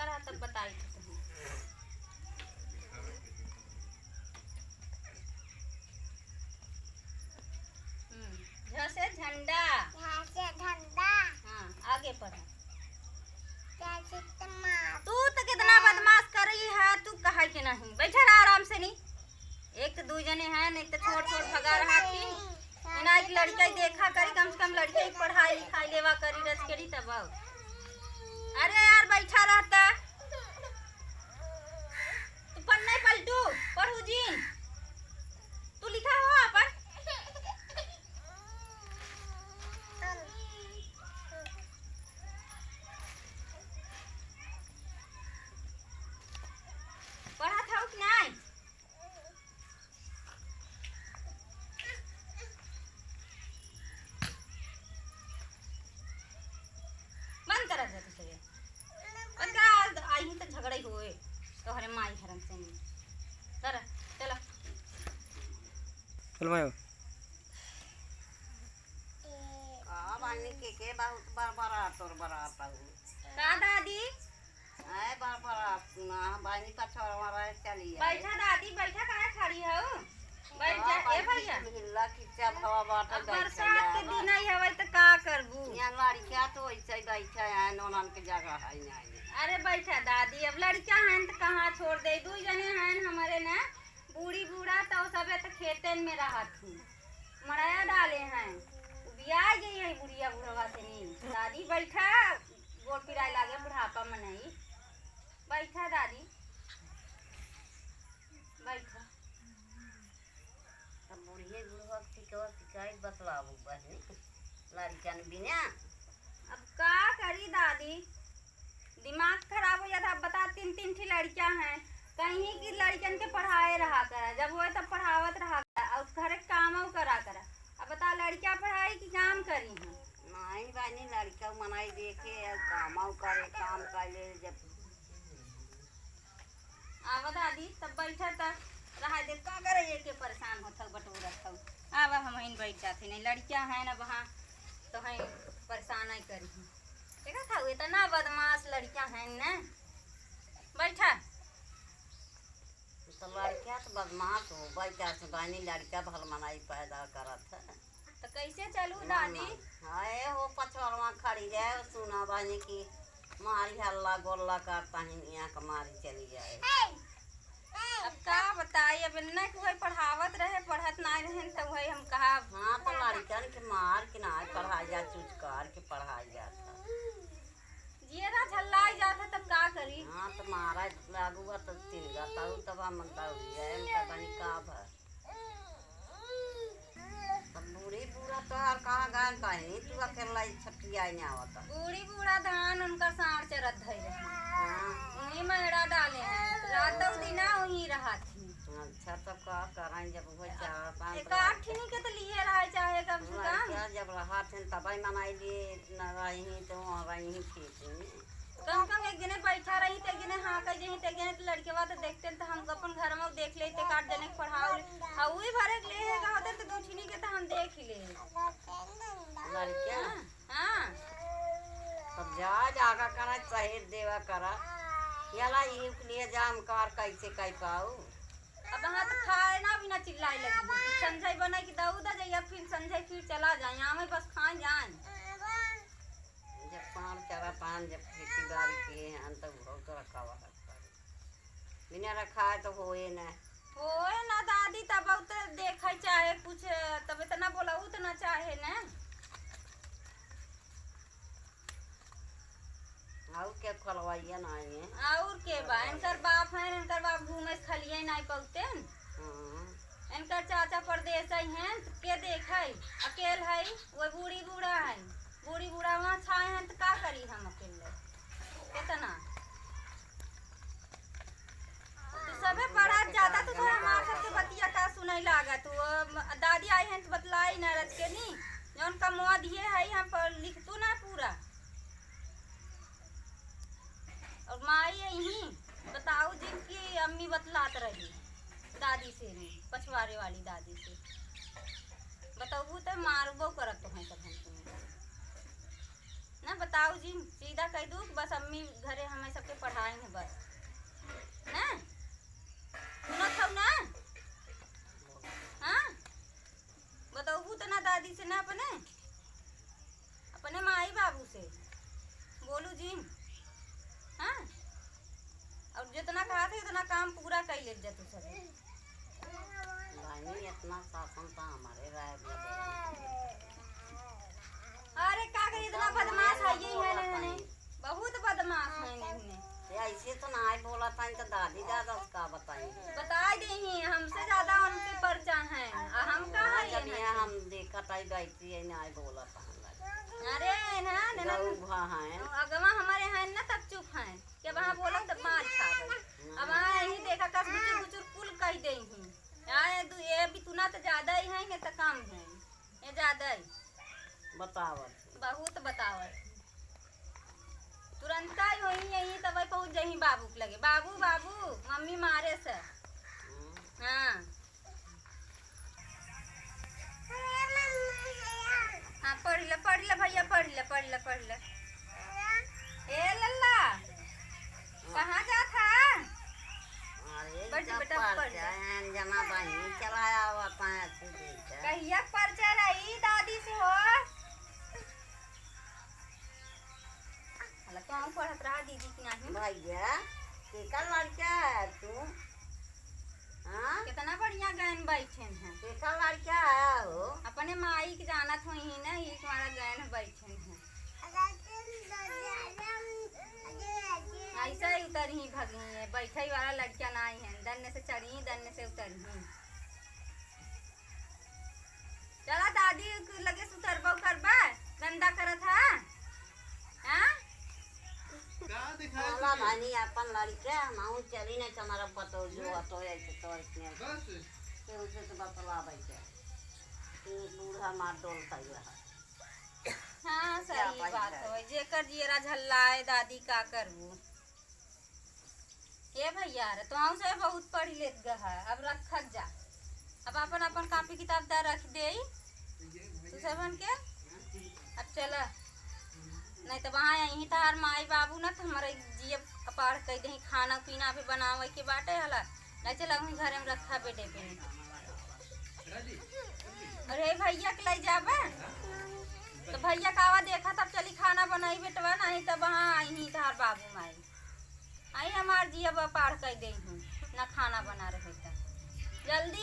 लड़का रहा तब बताई थी तुम्हें। झ से झंडा। हाँ आगे पढ़ा। तू तो कितना बदमाश कर रही है, तू कहा कि नहीं बैठा रहा आराम से। नहीं एक तो दो जने हैं, एक तो छोड़ छोड़ भगा रहा थी। इना एक लड़का देखा करी, कम से कम लड़के की पढ़ाई लिखाई लेवा करी रस करी तब। अरे यार बैठा रहता तू पढ़ नहीं पलटू पढ़ू जी तू लिखा हो अपन। पढ़ा था कि नहीं? बंद करा दे तुझे, बंद करा। आई तो झगड़ा ही होए तो हरे माई हरम से नहीं कर। चलो चल मैं बानी के बहुत बरबरा तोर बराता हूँ का दादी आए बरबरा ना बानी पछवा रहे चली बैठा। दादी बैठा, कहाँ खड़ी हो? बैठ जा ए भैया। हिल्ला किच्चा भवा बाटा अब बरसात के दिन आई हवे तो का करबू? यहाँ लड़किया तो ऐसे ही बैठा है, नोनन के जगह है नहीं। अरे बैठा दादी, अब लड़का हैं तो कहाँ छोड़ दे। दो जने हैं हमारे ना, बूढ़ी बूढ़ा तो सबे तो खेतन में रहा थी, मराया डाले हैं। बिया गई है बुढ़िया बुढ़वा से नहीं। दादी बैठा, गोड़ पिराए लागे बुढ़ापा में नहीं। बैठा दादी बैठा। अब बुढ़िए बुढ़वा शिकायत बतलाबू बहनी लड़किया ने बिना। अब का करी दादी, दिमाग खराब हो जाता। अब बता, तीन तीन थी लड़कियां हैं, कहीं की लड़कियन के पढ़ाए रहा करा, जब वो तब पढ़ावत रहा करा और घर काम करा करा। अब बता लड़कियां पढ़ाई की काम करी हैं? नहीं बहनी लड़का मनाई देखे काम करे, काम कर ले जब आवा दादी तब बैठा तक रहा दे। का करे ये के परेशान होता बटोरत हो। आवा हम इन बैठ जाते नहीं, लड़कियां हैं ना वहाँ तो हैं परेशान नहीं करी। देखा था इतना बदमाश लड़कियां हैं ना। बैठा तो लड़किया तो बदमाश हो बैठा से बहनी लड़का भल मनाई पैदा करत है तो कैसे चलू दादी? हाय हो पछवा खड़ी जाए सुना बहनी की मारी हल्ला गोल्ला करता है यहाँ का मारी चली जाए। अब का बताई, अब न कोई पढ़ावत रहे, पढ़त नहीं रहे तो वही हम कहा। हाँ तो लड़कन के मार के ना पढ़ाई जा, चुचकार के पढ़ाई जाता जियरा झल्लाई जाता तब का करी। हाँ तो मारा लागू तो तिल जाता हूँ तब हम दौड़ी जाए पता नहीं का भर। तब बूढ़ी बूढ़ा तो हर कहाँ गान पानी तू अकेला छटिया नहीं आवता। बूढ़ी बूढ़ा धान उनका साँड़ चरत धई रहे, हाँ वहीं मेड़ा डाले हैं, रात दिना वहीं रहा थी। अच्छा तब का करें जब वो चार पाँच एक आठनी के तो लिए रहा चाहे कम से कम। जब रहा थे तब मनाई लिए न रही तो रही खेत में कम कम एक जने बैठा रही ते गिने हाँ कह जही ते गिने तो लड़के बात देखते तो हम अपन घर में देख लेते काट जने पढ़ाओ आ वही भरे के ले है होते तो दूठनी के तो हम देख ही ले लड़किया। हां तब जा जागा करा चाहे देवा करा यला ये लिए जाम कार कैसे कह पाऊ। अब हां तो खाए ना बिना चिल्लाई लगी संजय बना कि दाऊदा जाइए फिर संजय फिर चला जाए हमें बस खाए जाए। जब पान चारा पान जब खेती बाड़ी किए हैं तो बहुत रखा हुआ बिना रखा है तो होए न होए ना दादी तब बहुत देखा चाहे कुछ तब इतना बोला उतना चाहे ना। और क्या खलवाइया ना है और के बा इनकर बाप है, इनकर बाप घूमे खलिए नहीं पौते। इनकर चाचा परदेश हैं तो के देख है अकेल है, वो बूढ़ी बूढ़ा है, बूढ़ी बूढ़ा वहाँ छाए हैं तो का करी हम अकेले कितना। तो सबे पढ़ा जाता तो हमारे सबके बतिया का सुनाई लागत। वो दादी आई हैं तो बतलाई न रच के नहीं जौन कमवा दिए है हम पर लिख तू ना पूरा। और माई यही बताओ जिनकी अम्मी बतलात रही दादी से नहीं पछवारे वाली दादी से बताऊ तो मारबो करत तो हैं सब हम ना बता बताओ जी, सीधा कह दूँ बस अम्मी घरे हमें सबके पढ़ाई है बस ना, सुनत हो ना? हाँ बताऊ तो ना दादी से ना अपने माई बाबू से बोलू जी। हाँ और जितना कहा थे उतना काम पूरा कर ले जा तू सब। नहीं इतना शासन था हमारे राय में अरे का करी इतना बदमाश है ये है नहीं, बहुत बदमाश है नहीं। ऐसे तो ना बोला था तो दादी दादा का बताएंगे, बता देंगे हमसे ज्यादा उनके परिचय है, हम कहाँ है जब ये हम देखा था बैठी है ना बोला था। अरे ना अगवा हमारे हैं ना तब चुप हैं कि वहाँ बोला तब मार खावे। अब वहाँ यही देखा कस बुचुर बुचुर कुल कह दे ही ये भी तुना तो ज्यादा ही है तो कम है, ये ज्यादा ही बतावत बहुत बतावत। तुरंत ही वही यही तब पहुँच जाही बाबू के लगे, बाबू बाबू मम्मी मारे से। हाँ हाँ पढ़ ले भैया पढ़ ले। ए लल्ला कहाँ जा था? बेटा पढ़ जना बहनी चलाया हुआ कहिया पर्चा रही दादी से हो। तो हम पढ़त रहा दीदी की नहीं भैया केका लड़का है तू? हाँ कितना बढ़िया गहन बैठे हैं, केका लड़का है हो? अपने माई के जानत हो ही ना, ये तुम्हारा गहन बैठे हैं। ऐसा ही उतर ही भगी है, बैठे वाला लड़का नहीं है, दन्ने से चढ़ी दन्ने से उतरी। चला दादी लगे सुतरबो करबा गंदा करत है। हाँ बोला भानी अपन लड़का माऊ चली नहीं तुम्हारा पतो जो तो ऐसे तो इसने तो उसे तो बतला बैठे तू बूढ़ा मार डोलता ही रहा। हाँ सही बात है, जेकर जियरा झल्लाए दादी का करबू। ये भैया रे तो से बहुत पढ़ी लेत है, अब रखत जा, अब अपन अपन कॉपी किताब दा रख दे तू सबन के। अब चल नहीं तो वहाँ यहीं तार माई बाबू ना तो हमारे जिये कपाड़ कह दे खाना पीना भी बनावे के बाटे हला नहीं चला घर में रखा बेटे पे। अरे भैया के ले जाबे तो भैया कावा देखा तब चली खाना बनाई बेटवा, नहीं तो वहाँ आई तार बाबू माई आई हमार जिया पार कह दे ना खाना बना रहे तो जल्दी